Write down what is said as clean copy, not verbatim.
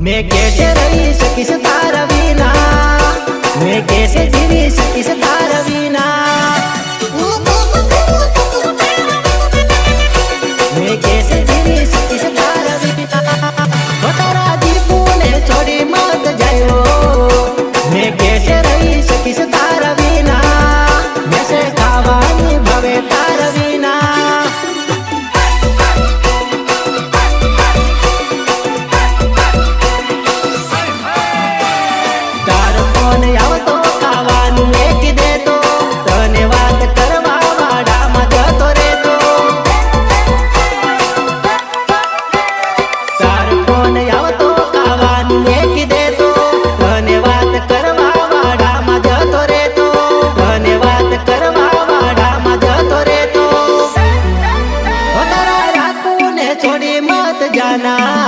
मैं कैसे रही सकीस तारा बिना, मैं कैसे जीवी सकीस तारा बिना, मैं कैसे जीवी सकीस तारा बिना। तारा दीपू ने छोड़ी मत जायो, मैं कैसे रही सकीस तारा बिना, मैं से खावानी भवे तारा बिना। छोड़ी मत जाना।